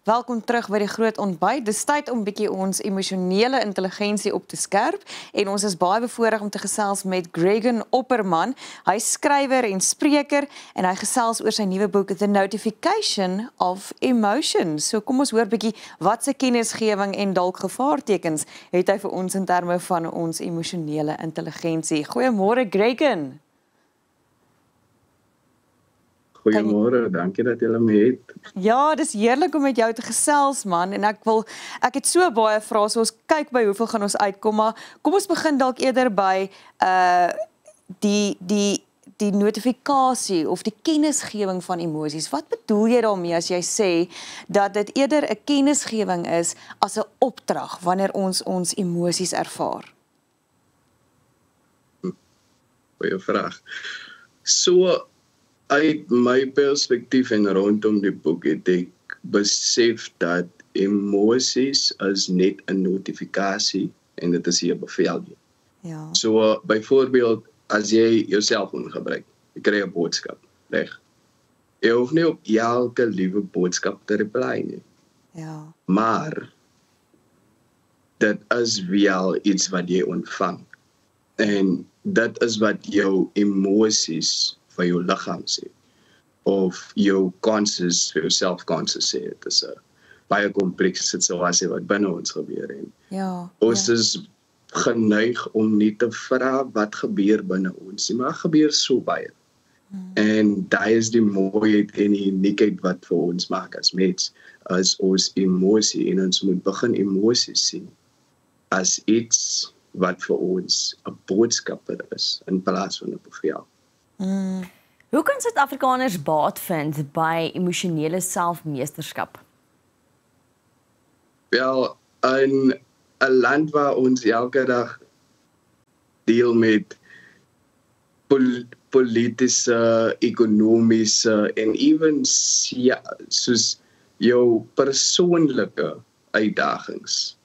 Welkom terug by die groot ontbyt. Dis tyd om bietjie ons emosionele intelligensie op te skerp en ons is baie bevoorreg om te gesels met Gregan Opperman. Hy's skrywer en spreker en hy gesels oor sy nuwe boek The Notification of Emotions. So kom ons hoor bietjie wat se kennisgewing en dalk gevaartekens het hy vir ons in terme van ons emosionele intelligensie. Goeiemôre Gregan. Goeiemôre, dankie dat jy my het. Ja, dis heerlik om met jou te gesels man en ek het so baie vrae, so ons kyk by hoeveel gaan ons uitkom, maar kom ons begin dalk eerder by die notifikasie of die kennisgewing van emosies. Wat bedoel jy daarmee as jy sê dat dit eerder 'n kennisgewing is as 'n opdrag wanneer ons emosies ervaar? Goeie vraag. So uit my perspektief en rondom die boek het ek besef dat emosies is net 'n notifikasie en dit is nie 'n bevel nie. Ja. So byvoorbeeld as jy jou selfoon gebruik, jy kry 'n boodskap, reg? Jy hoef nie op elke liewe boodskap te reply nie. Ja. Maar dit is wel iets wat jy ontvang. En dit is wat jou emosies vir jou liggaam sê, of jou conscious, vir jou self-conscious sê. Het is 'n baie komplekse situasie wat binne ons gebeur. En Ja. ons is geneig om nie te vra wat gebeur binne ons nie, maar gebeur so baie. En daai is die mooiheid en die uniekheid wat vir ons maak as mens, as ons emosie, en ons moet begin emosies sien as iets wat vir ons 'n boodskapper is, in plaas van 'n bevel. Hoe kan Suid-Afrikaners baat vind by emosionele selfmeesterskap? Wel, in 'n land waar ons elke dag deel met politiese, ekonomiese en even soos jou persoonlike uitdagings,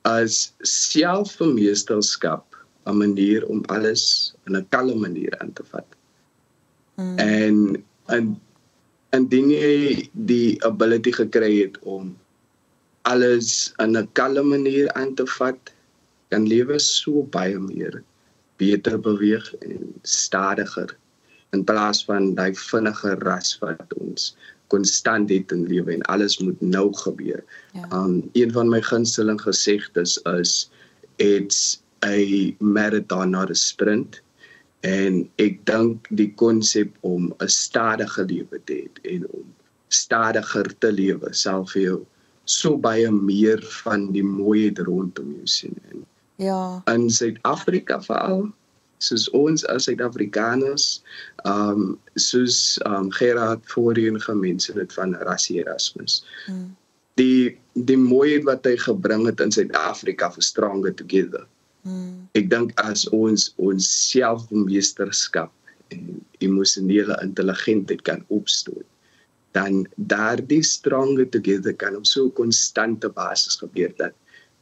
as selfmeesterskap 'n manier om alles in 'n kalme manier aan te vat. En indien jy die ability gekry het om alles in 'n kalme manier aan te vat, kan lewe so baie meer beter beweeg en stadiger, in plaas van die vinnige ras wat ons konstant het in lewe en alles moet nou gebeur. Ja. Een van my gunsteling gesegdes is, it's a marathon, not a sprint. En ek dink die konsep om 'n stadige lewe te hê en om stadiger te lewe sal vir jou so baie meer van die mooiheid rondom jou sien. En Ja. in Suid-Afrika veral, soos ons as Suid-Afrikaners, soos Gerard voorheen gemense het van Rassie Erasmus. Die mooiheid wat hy gebring het in Suid-Afrika vir Stronger Together. Ek dink as ons selfmeesterskap en emosionele intelligentheid kan opstoot, dan daardie Stronger Together kan op so 'n konstante basis gebeur dat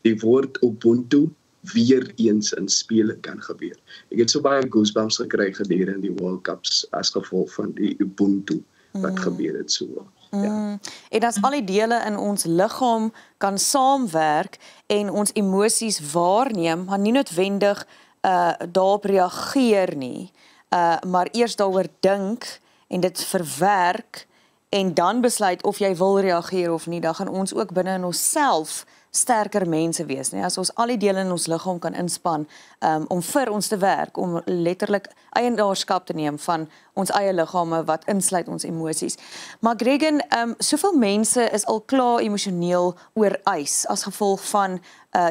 die woord Ubuntu weer eens in spele kan gebeur. Ek het so baie goosebumps gekry gedurende die World Cups as gevolg van die Ubuntu wat gebeur het so. Ja. En as al die dele in ons liggaam kan saamwerk en ons emosies waarneem, maar nie noodwendig daarop reageer nie, maar eers daaroor dink en dit verwerk en dan besluit of jy wil reageer of nie, dan gaan ons ook binne in onsself sterker mense wees, nie? As ons al die dele in ons liggaam kan inspan om vir ons te werk, om letterlik eienaarskap te neem van ons eie liggame wat insluit ons emosies. Maar Gregan, soveel mense is al klaar emosioneel oorreis as gevolg van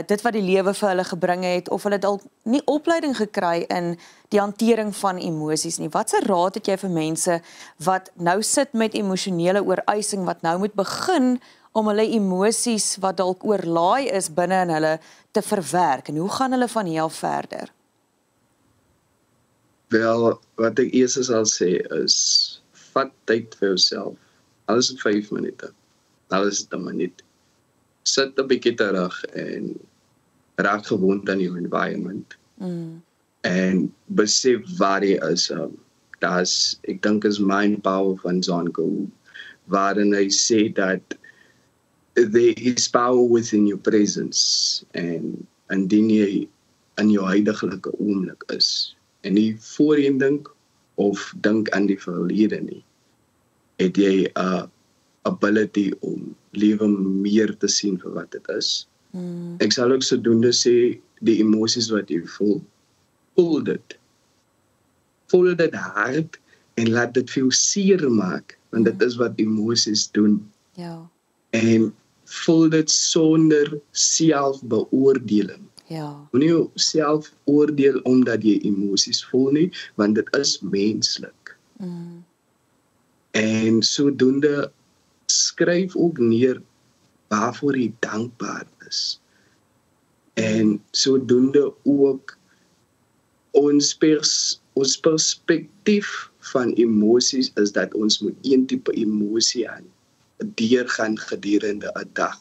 dit wat die lewe vir hulle gebring het, of hulle het al nie opleiding gekry in die hantering van emosies nie. Wat se raad het jy vir mense wat nou sit met emosionele ooreising, wat nou moet begin om hulle emosies wat dalk oorlaai is binne in hulle te verwerk, en hoe gaan hulle van hier af verder? Wel, wat ek eers sal sê is, vat tyd vir jouself. Alles in 5 minute, alles in 'n minuut. Sit 'n bietjie terug en raak gewoond aan jou environment. En besef waar jy is. Ek dink is Mind Power van John Gould, waarin hy sê dat there is power within your presence en indien jy in jou huidige oomblik is en nie voorheen dink of dink aan die verlede nie, het jy 'n ability om lewe meer te sien vir wat dit is. Ek sal ook sodoende sê die emosies wat jy voel dit. Voel dit hard en laat dit veel seer maak, want dit is wat emosies doen. Ja. En voel dit sonder selfbeoordeling. Ja. Moenie jouself oordeel omdat jy emosies voel nie, want dit is menslik. En sodoende skryf ook neer waarvoor jy dankbaar is. En sodoende ook ons perspektief van emosies is dat ons moet een tipe emosie aan deurgaan gedurende 'n dag.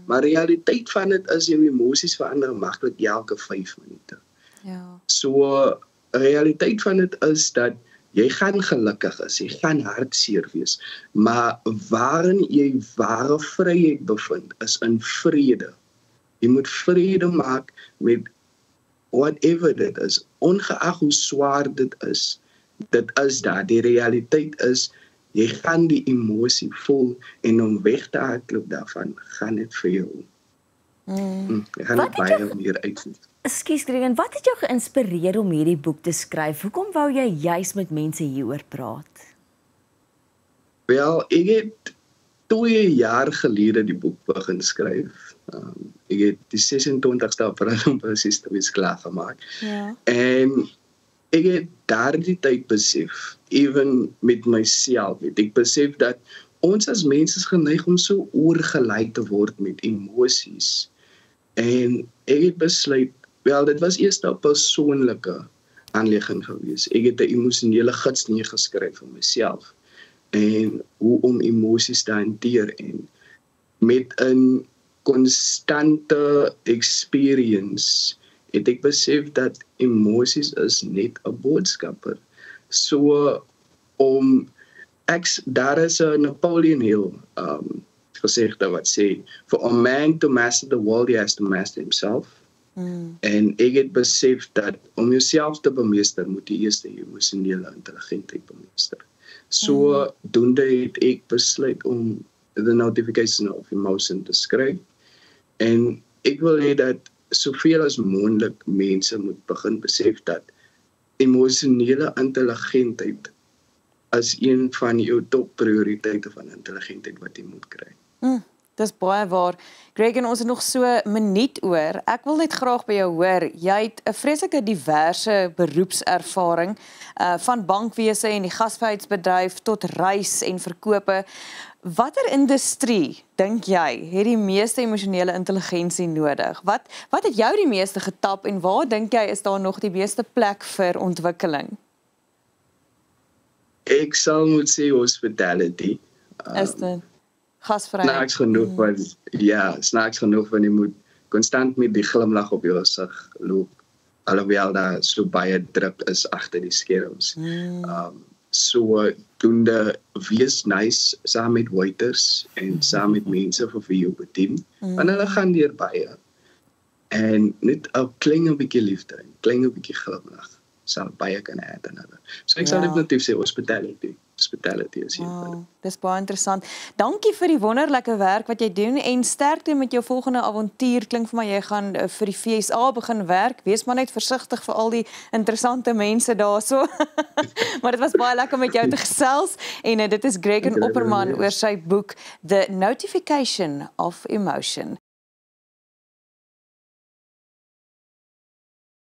Maar realiteit van dit is jou emosies verander maklik elke 5 minute. Ja. So realiteit van dit is dat jy gaan gelukkig is, jy gaan hartseer wees, maar waarin jy ware vryheid bevind is in vrede. Jy moet vrede maak met whatever dit is, ongeag hoe swaar dit is daar. Die realiteit is, jy gaan die emosie voel en om weg te hardloop daarvan, gaan dit vir jou. Jy gaan dit baie meer uitvoer. Ekskuus Gregan, wat het jou geïnspireer om hierdie boek te skryf? Hoekom wou jy juis met mense hieroor praat? Wel, ek het 2 jaar gelede die boek begin skryf. Ek het die 26ste April om presies te wees klaar gemaak. Ja. En ek het daardie tyd besef, even met myself, ek besef dat ons as mense is geneig om so oorgelei te word met emosies. En ek het besluit, wel, dit was eers 'n persoonlike aanlegging gewees. Ek het 'n emosionele gids neergeskryf vir myself en hoe om emosies te hanteer en met 'n konstante experience het ek besef dat emosies is net 'n boodskapper. So daar is 'n Napoleon Hill gesegde wat sê, for a man to master the world, he has to master himself. En ek het besef dat om jouself te bemeester, moet jy eers die emosionele intelligentheid bemeester. So doende het ek besluit om The Notification of Emotion te skryf. En ek wil hê dat soveel as moontlik mense moet begin besef dat emosionele intelligentheid is een van jou top prioriteite van intelligentheid wat jy moet kry. Dis baie waar. Gregan, ons het nog so 'n minuut oor. Ek wil net graag by jou hoor. Jy het 'n vreeslike diverse beroepservaring, van bankwese en die gasvryheidsbedryf tot reis en verkope. Watter industrie dink jy het die meeste emosionele intelligensie nodig? Wat het jou die meeste getap en waar dink jy is daar nog die meeste plek vir ontwikkeling? Ek sal moet sê hospitality. Is dit gasvryheid? Snaaks genoeg want jy moet konstant met die glimlag op jou gesig loop, alhoewel daar so baie druk is agter die skerms. So doende wees nice saam met waiters en saam met mense vir wie jy bedien, want hulle gaan deur baie. En net 'n klein bietjie liefde, 'n klein bietjie glimlag sal baie kan add aan hulle. So ek sal definitief sê hospitality. Hospitality is hier. Dis baie interessant. Dankie vir die wonderlike werk wat jy doen en sterkte met jou volgende avontuur. Klink vir my jy gaan vir die FSA begin werk. Wees maar net versigtig vir al die interessante mense daarso. Maar dit was baie lekker met jou te gesels en dit is Gregan Opperman oor sy boek The Notification of Emotion.